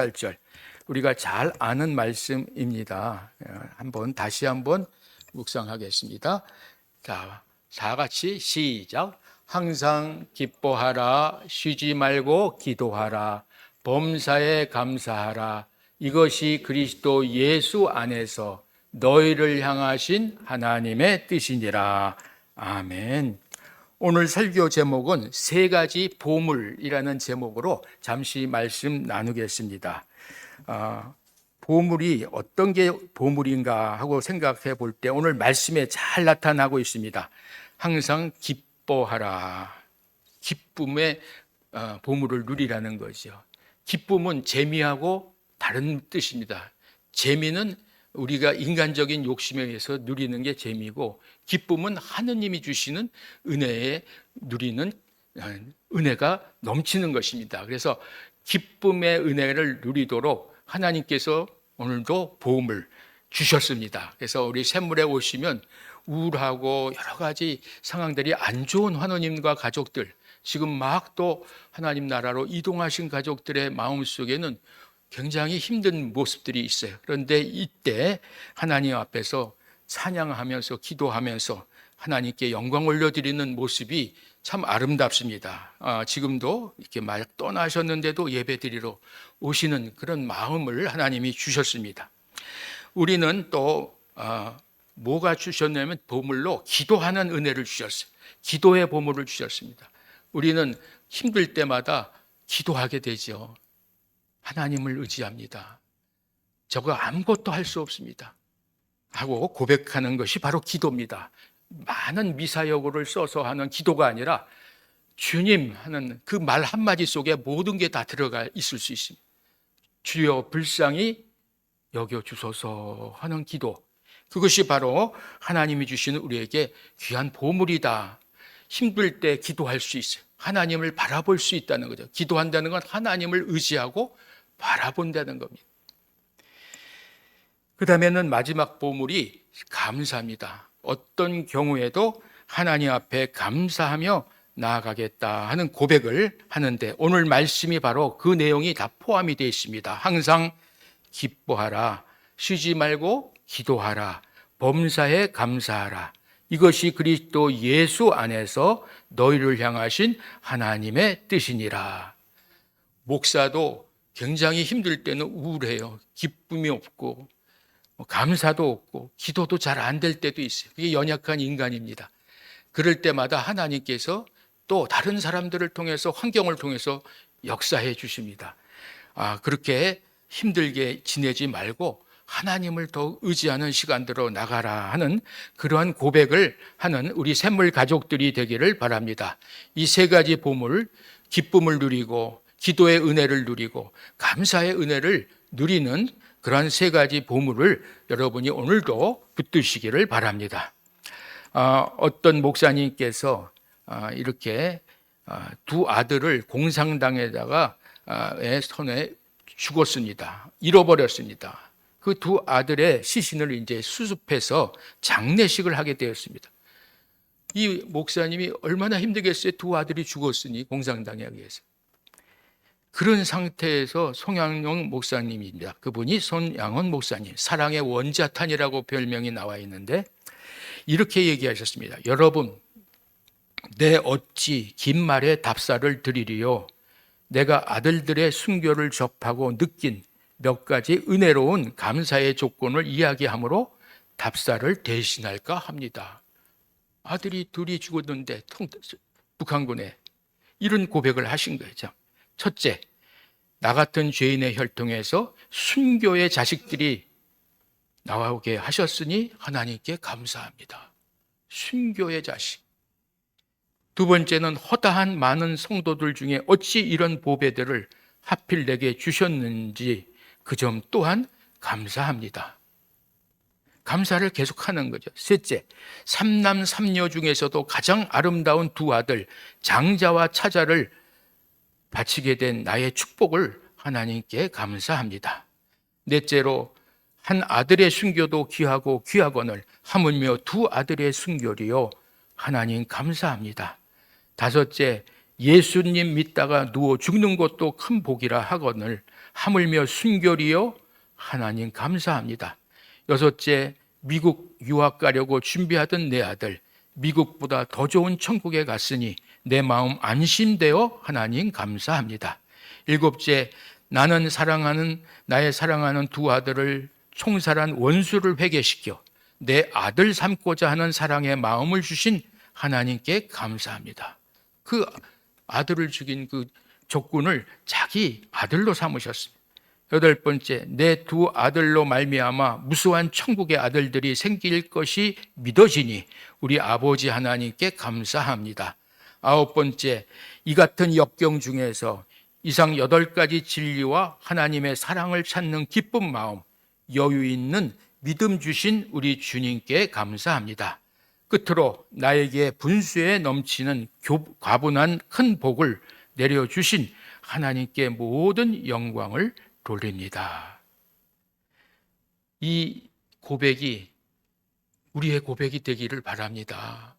8절 우리가 잘 아는 말씀입니다. 다시 한번 묵상하겠습니다. 자, 다 같이 시작. 항상 기뻐하라, 쉬지 말고 기도하라, 범사에 감사하라. 이것이 그리스도 예수 안에서 너희를 향하신 하나님의 뜻이니라. 아멘. 오늘 설교 제목은 세 가지 보물이라는 제목으로 잠시 말씀 나누겠습니다. 보물이 어떤 게 보물인가 하고 생각해 볼 때 오늘 말씀에 잘 나타나고 있습니다. 항상 기뻐하라. 기쁨의 보물을 누리라는 거죠. 기쁨은 재미하고 다른 뜻입니다. 재미는 우리가 인간적인 욕심에 의해서 누리는 게 재미고, 기쁨은 하느님이 주시는 은혜에 누리는 은혜가 넘치는 것입니다. 그래서 기쁨의 은혜를 누리도록 하나님께서 오늘도 보험을 주셨습니다. 그래서 우리 샘물에 오시면 우울하고 여러 가지 상황들이 안 좋은 환우님과 가족들, 지금 막 또 하나님 나라로 이동하신 가족들의 마음속에는 굉장히 힘든 모습들이 있어요. 그런데 이때 하나님 앞에서 찬양하면서 기도하면서 하나님께 영광 올려드리는 모습이 참 아름답습니다. 지금도 이렇게 막 떠나셨는데도 예배드리러 오시는 그런 마음을 하나님이 주셨습니다. 우리는 또 뭐가 주셨냐면 보물로 기도하는 은혜를 주셨어요. 기도의 보물을 주셨습니다. 우리는 힘들 때마다 기도하게 되죠. 하나님을 의지합니다. 저거 아무것도 할 수 없습니다 하고 고백하는 것이 바로 기도입니다. 많은 미사여구를 써서 하는 기도가 아니라 주님 하는 그 말 한마디 속에 모든 게 다 들어가 있을 수 있습니다. 주여 불쌍히 여겨주소서 하는 기도, 그것이 바로 하나님이 주시는 우리에게 귀한 보물이다. 힘들 때 기도할 수 있어요. 하나님을 바라볼 수 있다는 거죠. 기도한다는 건 하나님을 의지하고 바라본다는 겁니다. 그 다음에는 마지막 보물이 감사입니다. 어떤 경우에도 하나님 앞에 감사하며 나아가겠다 하는 고백을 하는데, 오늘 말씀이 바로 그 내용이 다 포함이 되어 있습니다. 항상 기뻐하라, 쉬지 말고 기도하라, 범사에 감사하라. 이것이 그리스도 예수 안에서 너희를 향하신 하나님의 뜻이니라. 목사도 굉장히 힘들 때는 우울해요. 기쁨이 없고 감사도 없고 기도도 잘 안 될 때도 있어요. 그게 연약한 인간입니다. 그럴 때마다 하나님께서 또 다른 사람들을 통해서, 환경을 통해서 역사해 주십니다. 그렇게 힘들게 지내지 말고 하나님을 더 의지하는 시간대로 나가라 하는 그러한 고백을 하는 우리 샘물 가족들이 되기를 바랍니다. 이 세 가지 보물, 기쁨을 누리고 기도의 은혜를 누리고 감사의 은혜를 누리는 그러한 세 가지 보물을 여러분이 오늘도 붙드시기를 바랍니다. 어떤 목사님께서 이렇게 두 아들을 공산당에다가 손에 죽었습니다. 잃어버렸습니다. 그 두 아들의 시신을 이제 수습해서 장례식을 하게 되었습니다. 이 목사님이 얼마나 힘들겠어요. 두 아들이 죽었으니 공산당에 의해서. 그런 상태에서 송양용 목사님입니다. 그분이 손양원 목사님, 사랑의 원자탄이라고 별명이 나와 있는데 이렇게 얘기하셨습니다. 여러분, 내 어찌 긴 말에 답사를 드리리요. 내가 아들들의 순교를 접하고 느낀 몇 가지 은혜로운 감사의 조건을 이야기하므로 답사를 대신할까 합니다. 아들이 둘이 죽었는데 북한군에 이런 고백을 하신 거죠. 첫째, 나 같은 죄인의 혈통에서 순교의 자식들이 나오게 하셨으니 하나님께 감사합니다. 순교의 자식. 두 번째는 허다한 많은 성도들 중에 어찌 이런 보배들을 하필 내게 주셨는지 그 점 또한 감사합니다. 감사를 계속하는 거죠. 셋째, 삼남 삼녀 중에서도 가장 아름다운 두 아들 장자와 차자를 바치게 된 나의 축복을 하나님께 감사합니다. 넷째로, 한 아들의 순교도 귀하고 귀하거늘 하물며 두 아들의 순교리요 하나님 감사합니다. 다섯째, 예수님 믿다가 누워 죽는 것도 큰 복이라 하거늘 하물며 순결이요 하나님 감사합니다. 여섯째, 미국 유학 가려고 준비하던 내 아들, 미국보다 더 좋은 천국에 갔으니 내 마음 안심되어 하나님 감사합니다. 일곱째, 나의 사랑하는 두 아들을 총살한 원수를 회개시켜 내 아들 삼고자 하는 사랑의 마음을 주신 하나님께 감사합니다. 그 아들을 죽인 그 적군을 자기 아들로 삼으셨습니다. 여덟 번째, 내 두 아들로 말미암아 무수한 천국의 아들들이 생길 것이 믿어지니 우리 아버지 하나님께 감사합니다. 아홉 번째, 이 같은 역경 중에서 이상 8가지 진리와 하나님의 사랑을 찾는 기쁜 마음, 여유 있는 믿음 주신 우리 주님께 감사합니다. 끝으로 나에게 분수에 넘치는 과분한 큰 복을 내려주신 하나님께 모든 영광을 돌립니다. 이 고백이 우리의 고백이 되기를 바랍니다.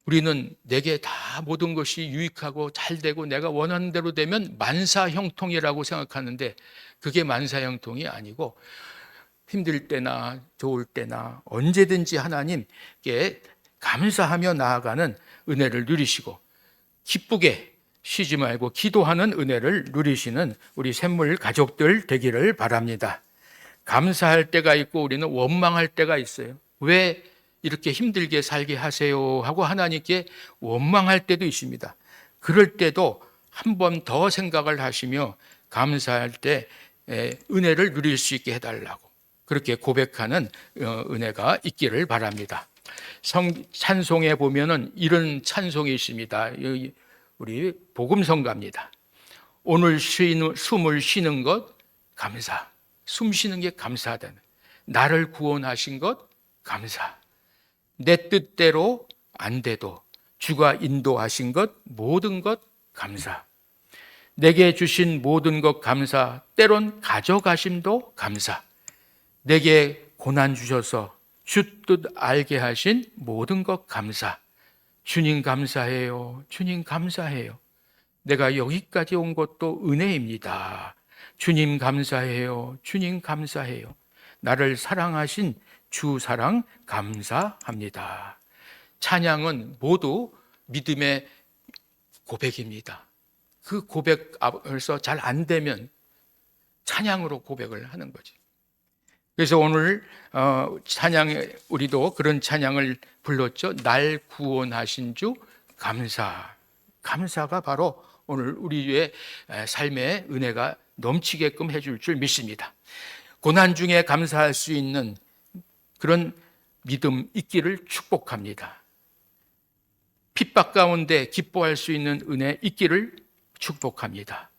우리는 내게 다 모든 것이 유익하고 잘 되고 내가 원하는 대로 되면 만사형통이라고 생각하는데 그게 만사형통이 아니고 힘들 때나 좋을 때나 언제든지 하나님께 감사하며 나아가는 은혜를 누리시고 기쁘게 쉬지 말고 기도하는 은혜를 누리시는 우리 샘물 가족들 되기를 바랍니다. 감사할 때가 있고 우리는 원망할 때가 있어요. 왜 이렇게 힘들게 살게 하세요 하고 하나님께 원망할 때도 있습니다. 그럴 때도 한 번 더 생각을 하시며 감사할 때 은혜를 누릴 수 있게 해달라고 그렇게 고백하는 은혜가 있기를 바랍니다. 찬송에 보면은 이런 찬송이 있습니다. 우리 복음성가입니다. 오늘 숨을 쉬는 것 감사. 숨 쉬는 게 감사하다는. 나를 구원하신 것 감사. 내 뜻대로 안 돼도 주가 인도하신 것 모든 것 감사. 내게 주신 모든 것 감사. 때론 가져가심도 감사. 내게 고난 주셔서 주 뜻 알게 하신 모든 것 감사. 주님 감사해요. 주님 감사해요. 내가 여기까지 온 것도 은혜입니다. 주님 감사해요. 주님 감사해요. 나를 사랑하신 주 사랑 감사합니다. 찬양은 모두 믿음의 고백입니다. 그 고백에서 잘 안 되면 찬양으로 고백을 하는 거죠. 그래서 오늘 찬양에 우리도 그런 찬양을 불렀죠. 날 구원하신 주 감사. 감사가 바로 오늘 우리의 삶의 은혜가 넘치게끔 해줄 줄 믿습니다. 고난 중에 감사할 수 있는 그런 믿음 있기를 축복합니다. 핍박 가운데 기뻐할 수 있는 은혜 있기를 축복합니다.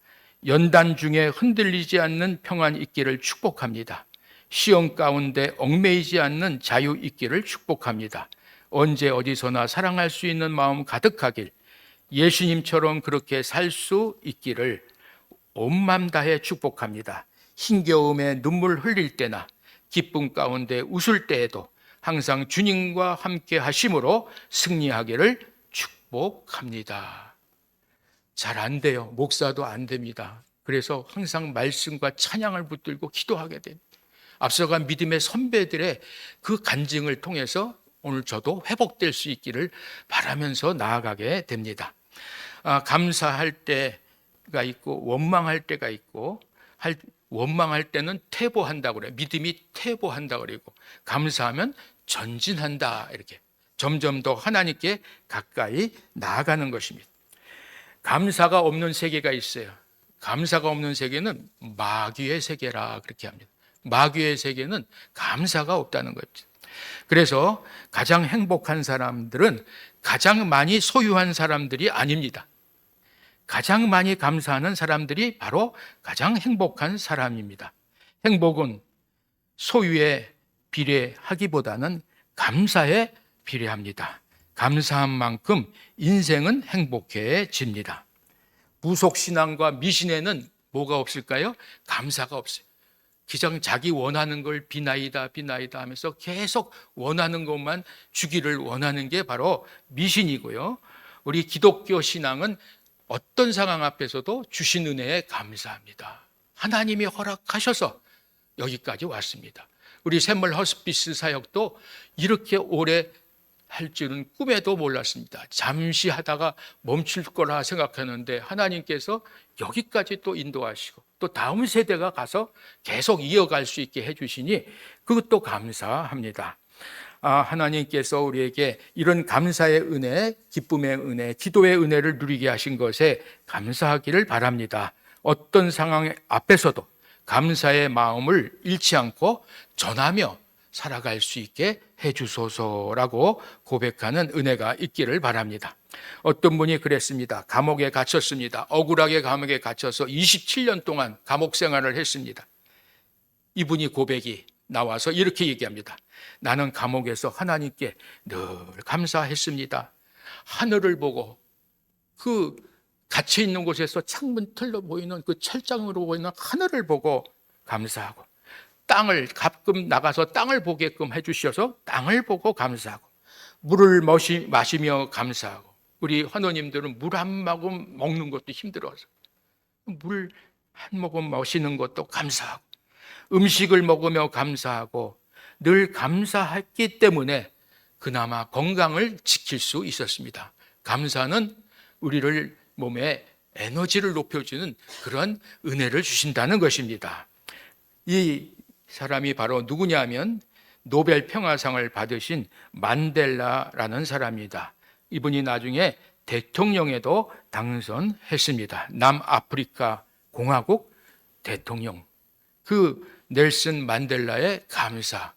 연단 중에 흔들리지 않는 평안 있기를 축복합니다. 시험 가운데 얽매이지 않는 자유 있기를 축복합니다. 언제 어디서나 사랑할 수 있는 마음 가득하길, 예수님처럼 그렇게 살 수 있기를 온 맘 다해 축복합니다. 힘겨움에 눈물 흘릴 때나 기쁨 가운데 웃을 때에도 항상 주님과 함께 하심으로 승리하기를 축복합니다. 잘 안 돼요. 목사도 안 됩니다. 그래서 항상 말씀과 찬양을 붙들고 기도하게 됩니다. 앞서간 믿음의 선배들의 그 간증을 통해서 오늘 저도 회복될 수 있기를 바라면서 나아가게 됩니다. 감사할 때가 있고 원망할 때가 있고 원망할 때는 퇴보한다고 그래요. 믿음이 퇴보한다고 그러고 감사하면 전진한다 이렇게 점점 더 하나님께 가까이 나아가는 것입니다. 감사가 없는 세계가 있어요. 감사가 없는 세계는 마귀의 세계라 그렇게 합니다. 마귀의 세계는 감사가 없다는 거죠. 그래서 가장 행복한 사람들은 가장 많이 소유한 사람들이 아닙니다. 가장 많이 감사하는 사람들이 바로 가장 행복한 사람입니다. 행복은 소유에 비례하기보다는 감사에 비례합니다. 감사한 만큼 인생은 행복해집니다. 무속신앙과 미신에는 뭐가 없을까요? 감사가 없어요. 기장 자기 원하는 걸 비나이다 하면서 계속 원하는 것만 주기를 원하는 게 바로 미신이고요. 우리 기독교 신앙은 어떤 상황 앞에서도 주신 은혜에 감사합니다. 하나님이 허락하셔서 여기까지 왔습니다. 우리 샘물 허스피스 사역도 이렇게 오래 할 줄은 꿈에도 몰랐습니다. 잠시 하다가 멈출 거라 생각했는데 하나님께서 여기까지 또 인도하시고 또 다음 세대가 가서 계속 이어갈 수 있게 해주시니 그것도 감사합니다. 하나님께서 우리에게 이런 감사의 은혜, 기쁨의 은혜, 기도의 은혜를 누리게 하신 것에 감사하기를 바랍니다. 어떤 상황 앞에서도 감사의 마음을 잃지 않고 전하며 살아갈 수 있게 해주소서라고 고백하는 은혜가 있기를 바랍니다. 어떤 분이 그랬습니다. 감옥에 갇혔습니다. 억울하게 감옥에 갇혀서 27년 동안 감옥 생활을 했습니다. 이분이 고백이 나와서 이렇게 얘기합니다. 나는 감옥에서 하나님께 늘 감사했습니다. 하늘을 보고 그 갇혀 있는 곳에서 창문 틀로 보이는 그 철장으로 보이는 하늘을 보고 감사하고, 땅을 가끔 나가서 땅을 보게끔 해주셔서 땅을 보고 감사하고, 물을 마시며 감사하고, 우리 환우님들은 물 한 모금 먹는 것도 힘들어서 물 한 모금 마시는 것도 감사하고, 음식을 먹으며 감사하고, 늘 감사했기 때문에 그나마 건강을 지킬 수 있었습니다. 감사는 우리를 몸에 에너지를 높여주는 그런 은혜를 주신다는 것입니다. 이 사람이 바로 누구냐면 노벨 평화상을 받으신 만델라라는 사람입니다. 이분이 나중에 대통령에도 당선했습니다. 남아프리카 공화국 대통령. 그 넬슨 만델라의 감사.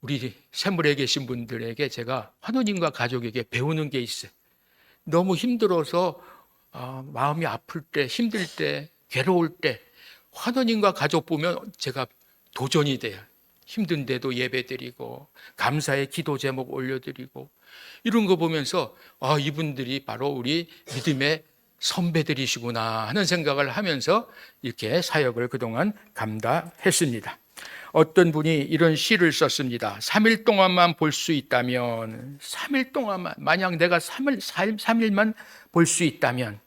우리 샘물에 계신 분들에게 제가 환우님과 가족에게 배우는 게 있어요. 너무 힘들어서 마음이 아플 때, 힘들 때, 괴로울 때 환우님과 가족 보면 제가 도전이 돼요. 힘든데도 예배드리고 감사의 기도 제목 올려드리고 이런 거 보면서 이분들이 바로 우리 믿음의 선배들이시구나 하는 생각을 하면서 이렇게 사역을 그동안 감당했습니다. 어떤 분이 이런 시를 썼습니다. 3일 동안만 볼 수 있다면, 3일 동안만, 만약 내가 3일만 볼 수 있다면,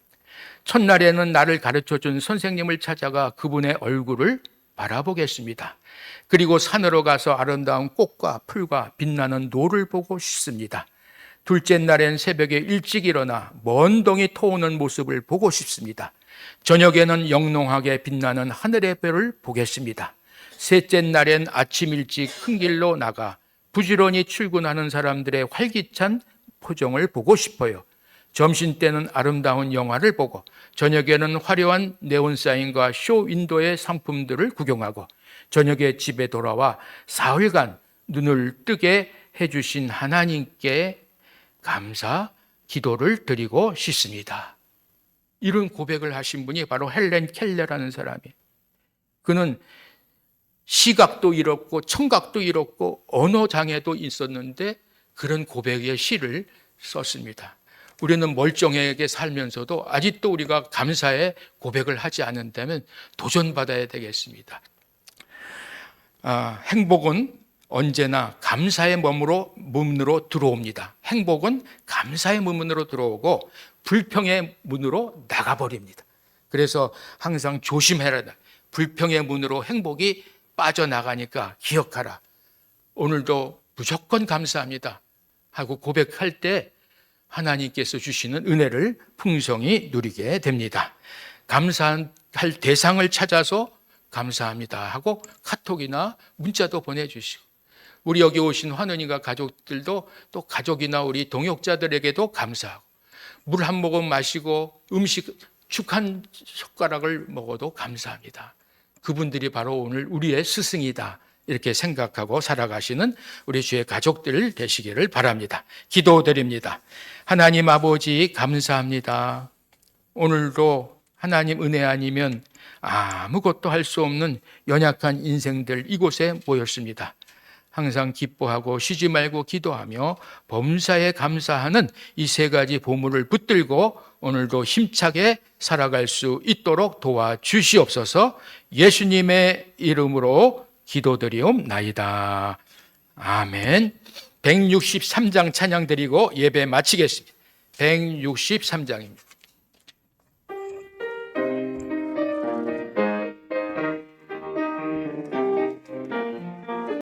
첫날에는 나를 가르쳐준 선생님을 찾아가 그분의 얼굴을 바라보겠습니다. 그리고 산으로 가서 아름다운 꽃과 풀과 빛나는 노를 보고 싶습니다. 둘째 날엔 새벽에 일찍 일어나 먼 동이 터오는 모습을 보고 싶습니다. 저녁에는 영롱하게 빛나는 하늘의 별을 보겠습니다. 셋째 날엔 아침 일찍 큰 길로 나가 부지런히 출근하는 사람들의 활기찬 표정을 보고 싶어요. 점심때는 아름다운 영화를 보고 저녁에는 화려한 네온사인과 쇼윈도의 상품들을 구경하고 저녁에 집에 돌아와 사흘간 눈을 뜨게 해주신 하나님께 감사 기도를 드리고 싶습니다. 이런 고백을 하신 분이 바로 헬렌 켈러라는 사람이에요. 그는 시각도 잃었고 청각도 잃었고 언어장애도 있었는데 그런 고백의 시를 썼습니다. 우리는 멀쩡하게 살면서도 아직도 우리가 감사의 고백을 하지 않는다면 도전받아야 되겠습니다. 행복은 언제나 감사의 문으로 들어옵니다. 행복은 감사의 문으로 들어오고 불평의 문으로 나가버립니다. 그래서 항상 조심해라. 불평의 문으로 행복이 빠져나가니까 기억하라. 오늘도 무조건 감사합니다 하고 고백할 때 하나님께서 주시는 은혜를 풍성히 누리게 됩니다. 감사할 대상을 찾아서 감사합니다 하고 카톡이나 문자도 보내주시고, 우리 여기 오신 환우님과 가족들도 또 가족이나 우리 동역자들에게도 감사하고, 물 한 모금 마시고 음식 죽 한 젓가락을 먹어도 감사합니다. 그분들이 바로 오늘 우리의 스승이다 이렇게 생각하고 살아가시는 우리 주의 가족들 되시기를 바랍니다. 기도드립니다. 하나님 아버지 감사합니다. 오늘도 하나님 은혜 아니면 아무것도 할 수 없는 연약한 인생들 이곳에 모였습니다. 항상 기뻐하고 쉬지 말고 기도하며 범사에 감사하는 이 세 가지 보물을 붙들고 오늘도 힘차게 살아갈 수 있도록 도와주시옵소서. 예수님의 이름으로 기도드리옵나이다. 아멘. 163장 찬양 드리고 예배 마치겠습니다. 163장입니다.